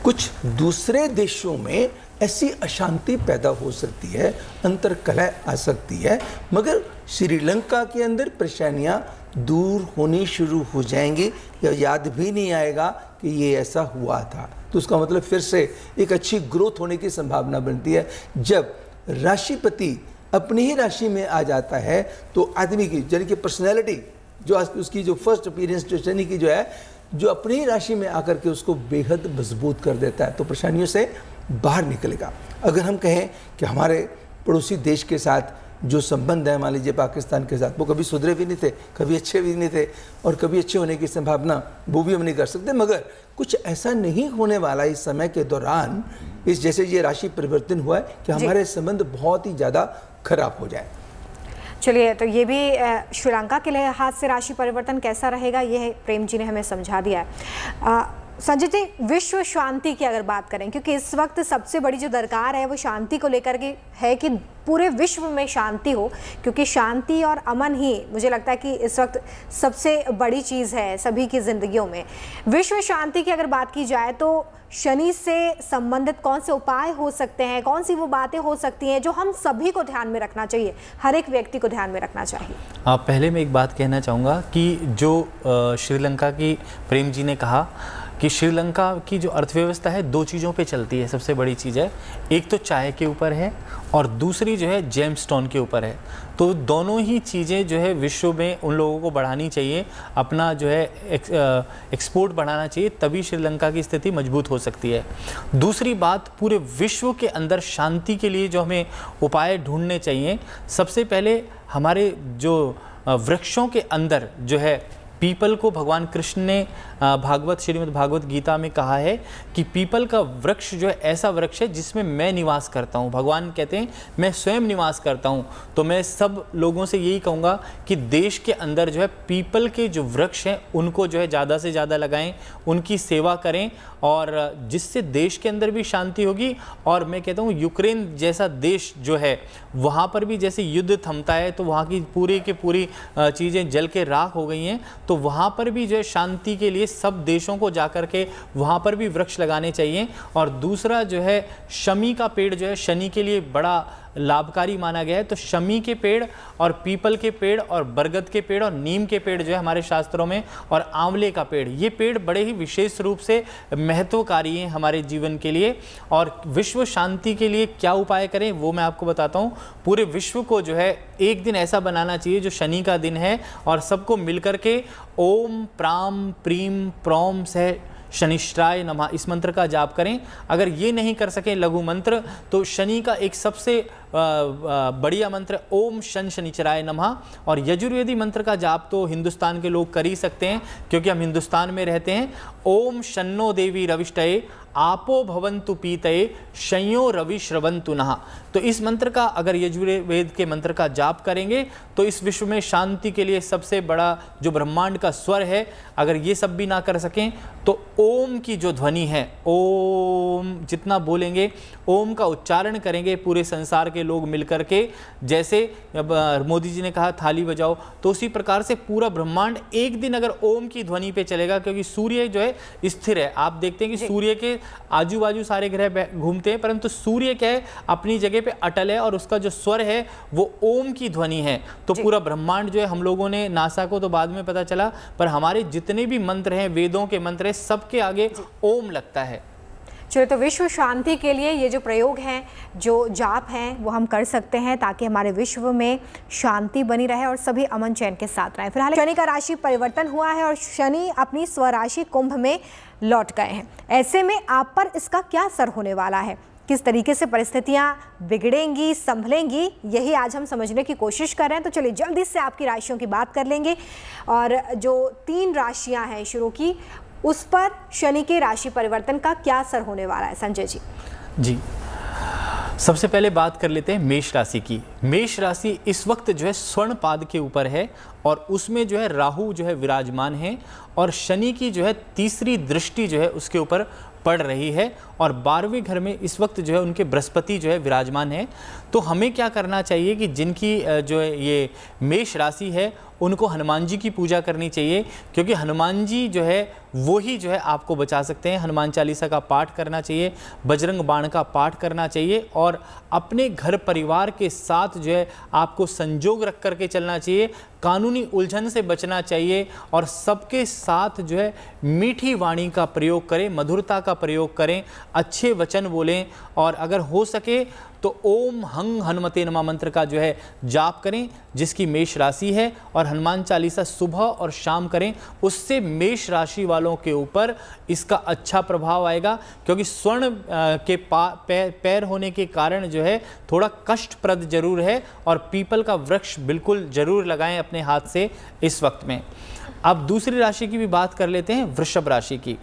कुछ दूसरे देशों में ऐसी अशांति पैदा हो सकती है, अंतर्कलह आ सकती है, मगर श्रीलंका के अंदर परेशानियां दूर होनी शुरू हो जाएंगी या याद भी नहीं आएगा कि ये ऐसा हुआ था। तो उसका मतलब फिर से एक अच्छी ग्रोथ होने की संभावना बनती है। जब राशिपति अपनी ही राशि में आ जाता है तो आदमी की यानी कि पर्सनैलिटी जो उसकी जो फर्स्ट अपीयरेंस जो शनि की जो है, जो अपनी ही राशि में आकर के उसको बेहद मजबूत कर देता है, तो परेशानियों से बाहर निकलेगा। अगर हम कहें कि हमारे पड़ोसी देश के साथ जो संबंध है, मान लीजिए पाकिस्तान के साथ, वो कभी सुधरे भी नहीं थे, कभी अच्छे भी नहीं थे और कभी अच्छे होने की संभावना वो भी हम नहीं कर सकते, मगर कुछ ऐसा नहीं होने वाला इस समय के दौरान, इस जैसे ये राशि परिवर्तन हुआ है कि हमारे संबंध बहुत ही ज़्यादा खराब हो जाए। चलिए, तो ये भी श्रीलंका के लिहाज से राशि परिवर्तन कैसा रहेगा, ये प्रेम जी ने हमें समझा दिया है। संजय जी, विश्व शांति की अगर बात करें, क्योंकि इस वक्त सबसे बड़ी जो दरकार है वो शांति को लेकर के है कि पूरे विश्व में शांति हो, क्योंकि शांति और अमन ही मुझे लगता है कि इस वक्त सबसे बड़ी चीज़ है सभी की ज़िंदगियों में। विश्व शांति की अगर बात की जाए तो शनि से संबंधित कौन से उपाय हो सकते हैं, कौन सी वो बातें हो सकती हैं जो हम सभी को ध्यान में रखना चाहिए, हर एक व्यक्ति को ध्यान में रखना चाहिए? पहले मैं एक बात कहना चाहूँगा कि जो श्रीलंका की प्रेम जी ने कहा कि श्रीलंका की जो अर्थव्यवस्था है 2 चीज़ों पे चलती है। सबसे बड़ी चीज़ है, एक तो चाय के ऊपर है और दूसरी जो है जेमस्टोन के ऊपर है। तो दोनों ही चीज़ें जो है विश्व में उन लोगों को बढ़ानी चाहिए, अपना जो है एक्सपोर्ट बढ़ाना चाहिए, तभी श्रीलंका की स्थिति मजबूत हो सकती है। दूसरी बात, पूरे विश्व के अंदर शांति के लिए जो हमें उपाय ढूंढने चाहिए, सबसे पहले हमारे जो वृक्षों के अंदर जो है पीपल को भगवान कृष्ण ने श्रीमद् भागवत गीता में कहा है कि पीपल का वृक्ष जो है ऐसा वृक्ष है जिसमें मैं निवास करता हूँ। भगवान कहते हैं मैं स्वयं निवास करता हूँ। तो मैं सब लोगों से यही कहूँगा कि देश के अंदर जो है पीपल के जो वृक्ष हैं उनको जो है ज़्यादा से ज़्यादा लगाएं, उनकी सेवा करें, और जिससे देश के अंदर भी शांति होगी। और मैं कहता हूँ यूक्रेन जैसा देश जो है वहाँ पर भी जैसे युद्ध थमता है तो वहाँ की पूरी की पूरी चीज़ें जल के राख हो गई हैं, तो वहाँ पर भी जो है शांति के लिए सब देशों को जाकर के वहाँ पर भी वृक्ष लगाने चाहिए। और दूसरा जो है शमी का पेड़ जो है शनि के लिए बड़ा लाभकारी माना गया है। तो शमी के पेड़ और पीपल के पेड़ और बरगद के पेड़ और नीम के पेड़ जो है हमारे शास्त्रों में, और आंवले का पेड़, ये पेड़ बड़े ही विशेष रूप से महत्वकारी हैं हमारे जीवन के लिए। और विश्व शांति के लिए क्या उपाय करें वो मैं आपको बताता हूँ। पूरे विश्व को जो है एक दिन ऐसा बनाना चाहिए जो शनि का दिन है, और सबको मिलकर के ओम प्राम प्रीम प्रौम सह शनिश्चराय नमः इस मंत्र का जाप करें। अगर ये नहीं कर सकें लघु मंत्र, तो शनि का एक सबसे बढ़िया मंत्र ओम शन शनिचराय नमः, और यजुर्वेदी मंत्र का जाप तो हिंदुस्तान के लोग कर ही सकते हैं क्योंकि हम हिंदुस्तान में रहते हैं। ओम शन्नो देवी रविष्टये आपो भवन्तु पीतये शंयो रवि श्रवन्तु नः। तो इस मंत्र का अगर यजुर्वेद के मंत्र का जाप करेंगे तो इस विश्व में शांति के लिए सबसे बड़ा जो ब्रह्मांड का स्वर है, अगर ये सब भी ना कर सकें तो ओम की जो ध्वनि है, ओम जितना बोलेंगे, ओम का उच्चारण करेंगे, पूरे संसार के के लोग मिलकर के, जैसे अब मोदी जी ने कहा थाली बजाओ, तो उसी प्रकार से पूरा ब्रह्मांड एक दिन अगर ओम की ध्वनि पे चलेगा, क्योंकि सूर्य जो है स्थिर है, आप देखते हैं कि सूर्य के आजू बाजू सारे ग्रह घूमते हैं, परंतु सूर्य क्या है अपनी जगह पे अटल है और उसका जो स्वर है वो ओम की ध्वनि है। तो पूरा ब्रह्मांड जो है, हम लोगों ने नासा को तो बाद में पता चला, पर हमारे जितने भी मंत्र हैं, वेदों के मंत्र हैं, सबके आगे ओम लगता है। चलिए, तो विश्व शांति के लिए ये जो प्रयोग हैं, जो जाप हैं, वो हम कर सकते हैं ताकि हमारे विश्व में शांति बनी रहे और सभी अमन चैन के साथ रहें। फिलहाल शनि का राशि परिवर्तन हुआ है और शनि अपनी स्वराशि कुंभ में लौट गए हैं। ऐसे में आप पर इसका क्या असर होने वाला है, किस तरीके से परिस्थितियां बिगड़ेंगी, संभलेंगी, यही आज हम समझने की कोशिश कर रहे हैं। तो चलिए जल्दी से आपकी राशियों की बात कर लेंगे और जो 3 राशियां हैं शुरू की, उस पर शनि के राशि परिवर्तन का क्या असर होने वाला है, संजय जी? जी, सबसे पहले बात कर लेते हैं मेष राशि की। मेष राशि इस वक्त जो है स्वर्ण पाद के ऊपर है और उसमें जो है राहु जो है विराजमान है और शनि की जो है तीसरी दृष्टि जो है उसके ऊपर पड़ रही है और 12वें घर में इस वक्त जो है उनके बृहस्पति जो है विराजमान है। तो हमें क्या करना चाहिए कि जिनकी जो है ये मेष राशि है उनको हनुमान जी की पूजा करनी चाहिए, क्योंकि हनुमान जी जो है वो ही जो है आपको बचा सकते हैं। हनुमान चालीसा का पाठ करना चाहिए, बजरंग बाण का पाठ करना चाहिए और अपने घर परिवार के साथ जो है आपको संजोग रख करके चलना चाहिए, कानूनी उलझन से बचना चाहिए और सबके साथ जो है मीठी वाणी का प्रयोग करें, मधुरता का प्रयोग करें, अच्छे वचन बोलें और अगर हो सके तो ओम हंग हनुमते नमः मंत्र का जो है जाप करें, जिसकी मेष राशि है, और हनुमान चालीसा सुबह और शाम करें। उससे मेष राशि वालों के ऊपर इसका अच्छा प्रभाव आएगा, क्योंकि स्वर्ण के पैर होने के कारण जो है थोड़ा कष्टप्रद जरूर है और पीपल का वृक्ष बिल्कुल जरूर लगाएं अपने हाथ से इस वक्त में। अब दूसरी राशि की भी बात कर लेते हैं, वृषभ राशि की।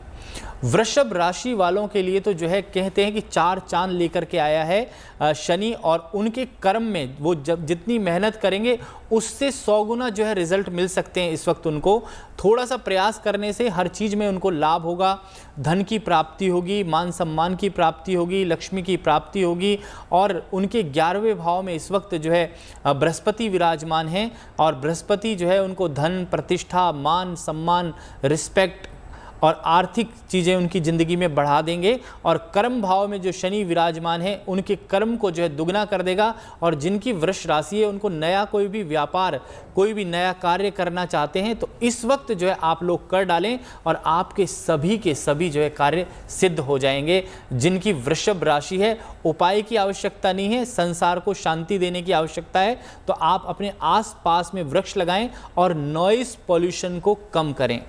वृषभ राशि वालों के लिए तो जो है कहते हैं कि 4 चांद लेकर के आया है शनि, और उनके कर्म में वो जब जितनी मेहनत करेंगे उससे 100 गुना जो है रिजल्ट मिल सकते हैं। इस वक्त उनको थोड़ा सा प्रयास करने से हर चीज़ में उनको लाभ होगा, धन की प्राप्ति होगी, मान सम्मान की प्राप्ति होगी, लक्ष्मी की प्राप्ति होगी और उनके 11वें भाव में इस वक्त जो है बृहस्पति विराजमान हैं और बृहस्पति जो है उनको धन, प्रतिष्ठा, मान सम्मान, रिस्पेक्ट और आर्थिक चीज़ें उनकी ज़िंदगी में बढ़ा देंगे। और कर्म भाव में जो शनि विराजमान है उनके कर्म को जो है दुगना कर देगा। और जिनकी वृष राशि है उनको नया कोई भी व्यापार, कोई भी नया कार्य करना चाहते हैं तो इस वक्त जो है आप लोग कर डालें और आपके सभी के सभी जो है कार्य सिद्ध हो जाएंगे। जिनकी वृषभ राशि है, उपाय की आवश्यकता नहीं है, संसार को शांति देने की आवश्यकता है, तो आप अपने आसपास में वृक्ष लगाएं और नॉइस पॉल्यूशन को कम करें।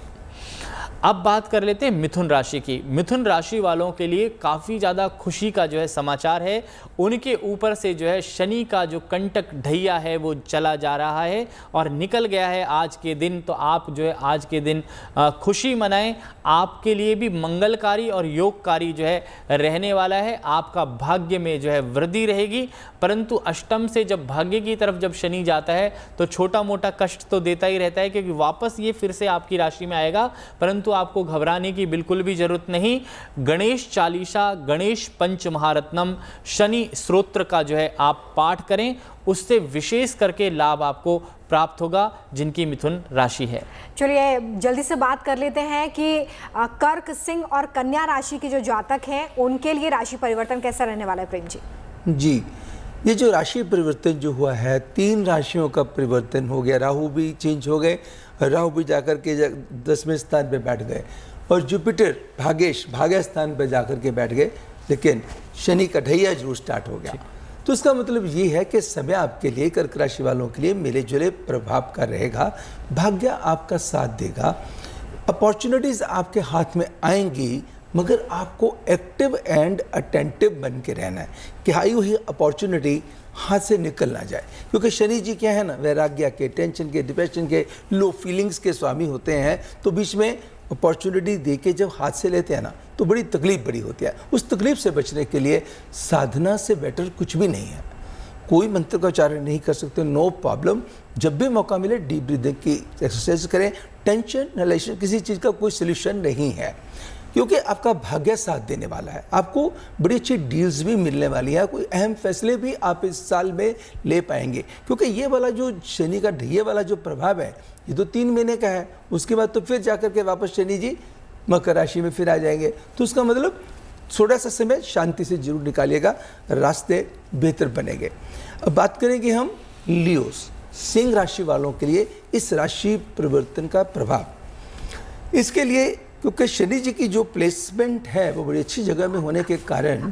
अब बात कर लेते हैं मिथुन राशि की। मिथुन राशि वालों के लिए काफ़ी ज़्यादा खुशी का जो है समाचार है। उनके ऊपर से जो है शनि का जो कंटक ढैया है वो चला जा रहा है और निकल गया है आज के दिन। तो आप जो है आज के दिन खुशी मनाएं, आपके लिए भी मंगलकारी और योगकारी जो है रहने वाला है। आपका भाग्य में जो है वृद्धि रहेगी, परंतु अष्टम से जब भाग्य की तरफ जब शनि जाता है तो छोटा मोटा कष्ट तो देता ही रहता है, क्योंकि वापस ये फिर से आपकी राशि में आएगा। परंतु आपको घबराने की बिल्कुल भी जरूरत नहीं। गणेश चालीसा, गणेश पंच महारत्नम, शनि स्तोत्र का जो है आप पाठ करें, उससे विशेष करके लाभ आपको प्राप्त होगा जिनकी मिथुन राशि है। चलिए जल्दी से बात कर लेते हैं कि कर्क, सिंह और कन्या राशि के जो जातक हैं उनके लिए राशि परिवर्तन कैसा रहने वाला है, प्रेम जी? जी, ये जो राशि परिवर्तन जो हुआ है, 3 राशियों का परिवर्तन हो गया। राहु भी चेंज हो गए, राहु भी जाकर के 10वें स्थान पे बैठ गए और जुपिटर भाग्य स्थान पे जाकर के बैठ गए, लेकिन शनि का ढैया जरूर स्टार्ट हो गया। तो इसका मतलब ये है कि समय आपके लिए कर्क राशि वालों के लिए मिले जुले प्रभाव का रहेगा। भाग्य आपका साथ देगा, अपॉर्चुनिटीज़ आपके हाथ में आएंगी, मगर आपको एक्टिव एंड अटेंटिव बन के रहना है कि आई हुई अपॉर्चुनिटी हाथ से निकल ना जाए। क्योंकि शनि जी क्या है ना, वैराग्य के, टेंशन के, डिप्रेशन के, लो फीलिंग्स के स्वामी होते हैं। तो बीच में अपॉर्चुनिटी दे के जब हाथ से लेते हैं ना तो बड़ी तकलीफ बड़ी होती है। उस तकलीफ से बचने के लिए साधना से बेटर कुछ भी नहीं है। कोई मंत्र का उच्चारण नहीं कर सकते, नो प्रॉब्लम। जब भी मौका मिले डीप ब्रीदिंग की एक्सरसाइज करें। टेंशन, रिलेशन, किसी चीज़ का कोई सोल्यूशन नहीं है। क्योंकि आपका भाग्य साथ देने वाला है, आपको बड़ी अच्छी डील्स भी मिलने वाली है, कोई अहम फैसले भी आप इस साल में ले पाएंगे। क्योंकि ये वाला जो शनि का ढैया वाला जो प्रभाव है ये तो 3 महीने का है, उसके बाद तो फिर जाकर के वापस शनि जी मकर राशि में फिर आ जाएंगे। तो उसका मतलब थोड़ा सा समय शांति से जरूर निकालिएगा, रास्ते बेहतर बनेंगे। अब बात करेंगे हम लियोस, सिंह राशि वालों के लिए इस राशि परिवर्तन का प्रभाव। इसके लिए क्योंकि शनि जी की जो प्लेसमेंट है वो बड़ी अच्छी जगह में होने के कारण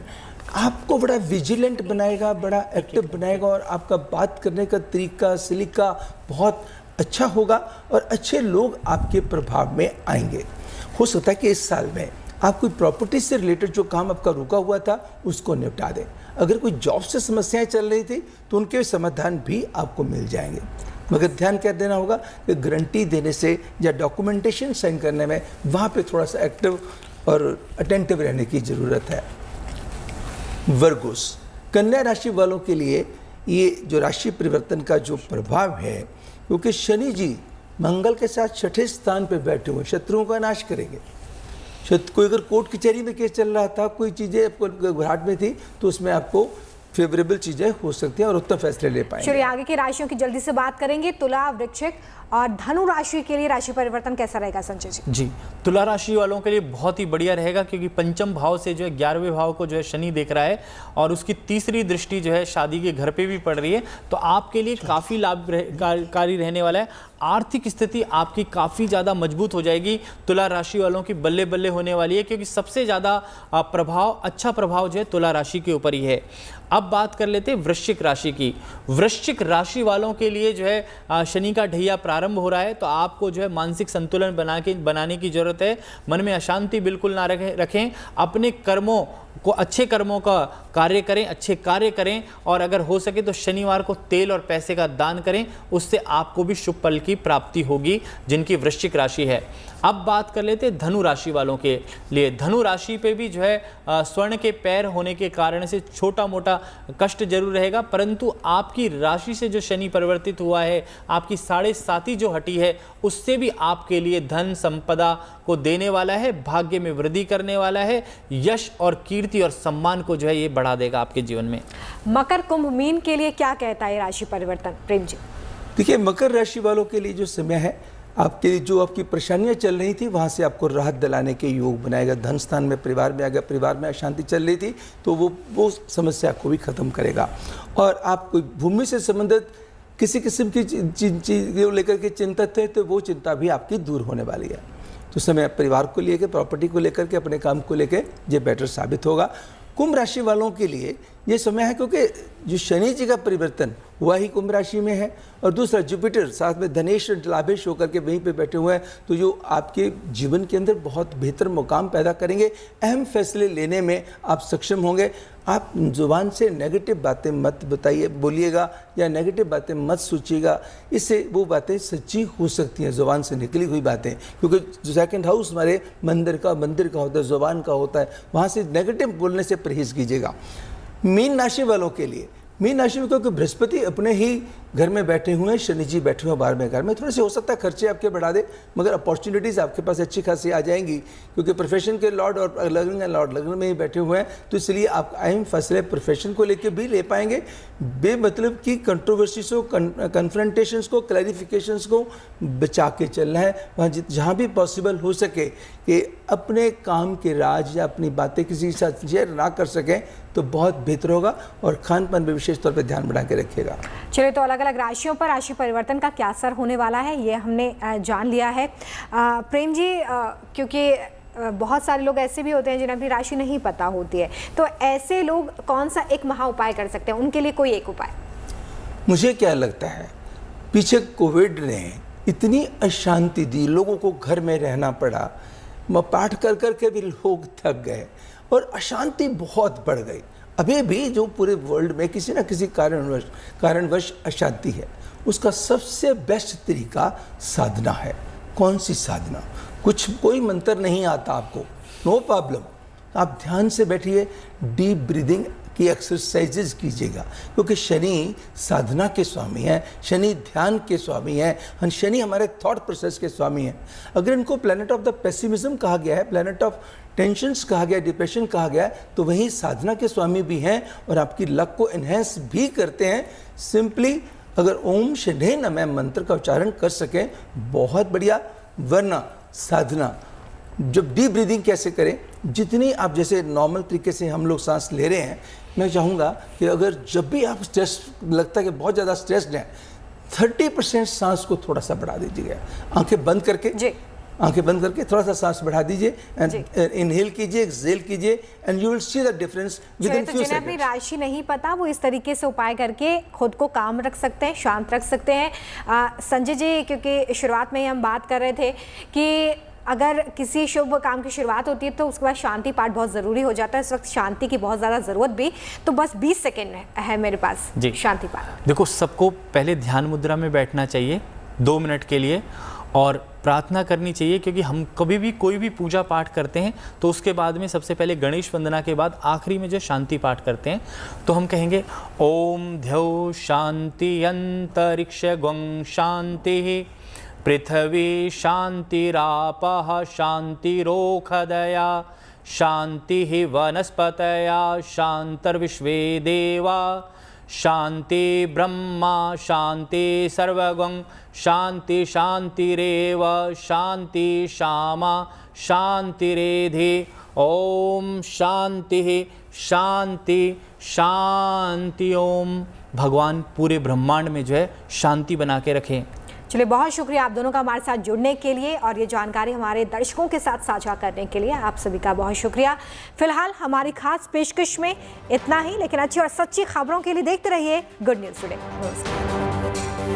आपको बड़ा विजिलेंट बनाएगा, बड़ा एक्टिव बनाएगा, और आपका बात करने का तरीका सलीका बहुत अच्छा होगा और अच्छे लोग आपके प्रभाव में आएंगे। हो सकता है कि इस साल में आप कोई प्रॉपर्टी से रिलेटेड जो काम आपका रुका हुआ था उसको निपटा दें। अगर कोई जॉब से समस्याएं चल रही थी तो उनके समाधान भी आपको मिल जाएंगे। मगर ध्यान क्या देना होगा कि गारंटी देने से या डॉक्यूमेंटेशन साइन करने में वहाँ पे थोड़ा सा एक्टिव और अटेंटिव रहने की ज़रूरत है। वर्गोस, कन्या राशि वालों के लिए ये जो राशि परिवर्तन का जो प्रभाव है, क्योंकि शनि जी मंगल के साथ 6ठे स्थान पे बैठे हुए शत्रुओं का नाश करेंगे। कोई अगर कोर्ट कचहरी में केस चल रहा था, कोई चीज़ें आपको घबराहट में थी, तो उसमें आपको फेवरेबल चीज़ें हो सकती हैं और उत्तम फैसले ले पाएंगे। चलिए आगे की राशियों की जल्दी से बात करेंगे। तुला, वृश्चिक और धनु राशि के लिए राशि परिवर्तन कैसा रहेगा संजय जी? जी, तुला राशि वालों के लिए बहुत ही बढ़िया रहेगा, क्योंकि पंचम भाव से जो है 11वें भाव को जो है शनि देख रहा है और उसकी तीसरी दृष्टि जो है शादी के घर पे भी पड़ रही है। तो आपके लिए काफ़ी लाभकारी रहने वाला है। आर्थिक स्थिति आपकी काफ़ी ज़्यादा मजबूत हो जाएगी। तुला राशि वालों की बल्ले बल्ले होने वाली है, क्योंकि सबसे ज़्यादा अच्छा प्रभाव जो है तुला राशि के ऊपर ही है। अब बात कर लेते हैं वृश्चिक राशि की। वृश्चिक राशि वालों के लिए जो है शनि का ढैया प्रारंभ हो रहा है, तो आपको जो है मानसिक संतुलन बनाने की जरूरत है। मन में अशांति बिल्कुल ना रखें। अपने कर्मों को, अच्छे कर्मों का कार्य करें, अच्छे कार्य करें, और अगर हो सके तो शनिवार को तेल और पैसे का दान करें, उससे आपको भी शुभ फल की प्राप्ति होगी जिनकी वृश्चिक राशि है। अब बात कर लेते हैं धनु राशि वालों के लिए। धनु राशि पे भी जो है स्वर्ण के पैर होने के कारण से छोटा मोटा कष्ट जरूर रहेगा, परंतु आपकी राशि से जो शनि परिवर्तित हुआ है, आपकी 7.5 जो हटी है, उससे भी आपके लिए धन संपदा को देने वाला है, भाग्य में वृद्धि करने वाला है, यश और कीर्ति और सम्मान को जो है ये बढ़ा देगा आपके जीवन में। मकर, कुंभ, मीन के लिए क्या कहता है राशि परिवर्तन? प्रेम जी। देखिए, मकर राशि वालों के लिए जो समय है, आपके जो आपकी परेशानियां चल रही थी वहाँ से आपको राहत दिलाने के योग बनाएगा। धन स्थान में परिवार में अगर परिवार में अशांति चल रही थी तो वो समस्या को भी खत्म करेगा। और आप कोई भूमि से संबंधित किसी किस्म की चीज़ को लेकर के चिंतित थे तो वो चिंता भी आपकी दूर होने वाली है। तो समय परिवार को लेकर, प्रॉपर्टी को लेकर के, अपने काम को लेकर ये बेटर साबित होगा। कुंभ राशि वालों के लिए ये समय है, क्योंकि जो शनि जी का परिवर्तन हुआ ही कुंभ राशि में है, और दूसरा जुपिटर साथ में धनेश लाभेश होकर के वहीं पे बैठे हुए हैं, तो जो आपके जीवन के अंदर बहुत बेहतर मुकाम पैदा करेंगे। अहम फैसले लेने में आप सक्षम होंगे। आप जुबान से नेगेटिव बातें मत बोलिएगा या नेगेटिव बातें मत सोचिएगा, इससे वो बातें सच्ची हो सकती हैं, जुबान से निकली हुई बातें। क्योंकि जो सेकंड हाउस हमारे मंदिर का होता है, जुबान का होता है, वहाँ से नेगेटिव बोलने से परहेज कीजिएगा। मीन राशि वालों के लिए, मीन राशि में क्योंकि बृहस्पति अपने ही घर में बैठे हुए हैं, शनि जी बैठे हुए हैं 12वें घर में, थोड़े से हो सकता है खर्चे आपके बढ़ा दे, मगर अपॉर्चुनिटीज़ आपके पास अच्छी खासी आ जाएंगी, क्योंकि प्रोफेशन के लॉर्ड और लग्न में ही बैठे हुए हैं। तो इसलिए आप अहम फैसले प्रोफेशन को लेकर भी ले पाएंगे। बेमतलब की कंट्रोवर्सीज को, कन्फ्रंटेशंस को, क्लैरिफिकेशंस को बचा के चलना है। वहाँ जहाँ भी पॉसिबल हो सके कि अपने काम के राज या अपनी बातें किसी के साथ शेयर ना कर सकें तो बहुत बेहतर होगा, और खान पान में विशेष तौर पर ध्यान बना के रखिएगा। चलिए, तो अलग अलग राशियों पर राशि परिवर्तन का क्या असर होने वाला है ये हमने जान लिया है। प्रेम जी, क्योंकि बहुत सारे लोग ऐसे भी होते हैं जिन्हें अपनी राशि नहीं पता होती है, तो ऐसे लोग कौन सा एक महा उपाय कर सकते हैं? उनके लिए कोई एक उपाय? मुझे क्या लगता है, पीछे कोविड ने इतनी अशांति दी, लोगों को घर में रहना पड़ा, पाठ कर कर के भी लोग थक गए और अशांति बहुत बढ़ गई। अभी भी जो पूरे वर्ल्ड में किसी न किसी कारणवश अशांति है, उसका सबसे बेस्ट तरीका साधना है। कौन सी साधना? कोई मंत्र नहीं आता आपको, नो प्रॉब्लम। आप ध्यान से बैठिए, डीप ब्रीदिंग की एक्सरसाइजेज कीजिएगा, क्योंकि शनि साधना के स्वामी हैं, शनि ध्यान के स्वामी हैं, शनि हमारे थॉट प्रोसेस के स्वामी हैं। अगर इनको प्लैनेट ऑफ द पेसिमिज्म कहा गया है, प्लैनेट ऑफ टेंशन्स कहा गया, डिप्रेशन कहा गया है, तो वहीं साधना के स्वामी भी हैं और आपकी लक को एनहेंस भी करते हैं। सिंपली अगर ओम शनैः नमः मंत्र का उच्चारण कर सकें बहुत बढ़िया, वरना साधना जब डीप ब्रीदिंग कैसे करें, जितनी आप जैसे नॉर्मल तरीके से हम लोग सांस ले रहे हैं, मैं चाहूँगा कि अगर जब भी आप स्ट्रेस लगता है कि बहुत ज़्यादा स्ट्रेस्ड हैं, 30% सांस को थोड़ा सा बढ़ा दीजिएगा। आंखें बंद करके आंखें बंद करके थोड़ा सा सांस बढ़ा दीजिए एंड इनहेल कीजिए, एक्सहेल कीजिए and you will see the difference with in few जिन्हें अपनी सेकंड्स। राशि नहीं पता वो इस तरीके से उपाय करके खुद को काम रख सकते हैं, शांत रख सकते हैं। संजय जी, क्योंकि शुरुआत में ही हम बात कर रहे थे कि अगर किसी शुभ काम की शुरुआत होती है तो उसके बाद शांति पाठ बहुत ज़रूरी हो जाता है। इस वक्त शांति की बहुत ज़्यादा ज़रूरत भी, तो बस 20 सेकेंड है मेरे पास जी। शांति पाठ। देखो, सबको पहले ध्यान मुद्रा में बैठना चाहिए 2 मिनट के लिए और प्रार्थना करनी चाहिए, क्योंकि हम कभी भी कोई भी पूजा पाठ करते हैं तो उसके बाद में सबसे पहले गणेश वंदना के बाद आखिरी में जो शांति पाठ करते हैं तो हम कहेंगे ओम द्यौ शांति अंतरिक्ष ग्वं शांति पृथ्वी शांतिरापः शांतिरोखदया शांति वनस्पतया शांतिर्विश्वे देवा शांति ब्रह्मा शांति सर्वगं शांति शांतिरेव शांति शामा शांतिरेधि। ओम शांति शांति शांति। ओम। भगवान पूरे ब्रह्मांड में जो है शांति बना के रखें। चलिए, बहुत शुक्रिया आप दोनों का हमारे साथ जुड़ने के लिए और ये जानकारी हमारे दर्शकों के साथ साझा करने के लिए। आप सभी का बहुत शुक्रिया। फिलहाल हमारी खास पेशकश में इतना ही, लेकिन अच्छी और सच्ची खबरों के लिए देखते रहिए गुड न्यूज़ टुडे। नमस्कार।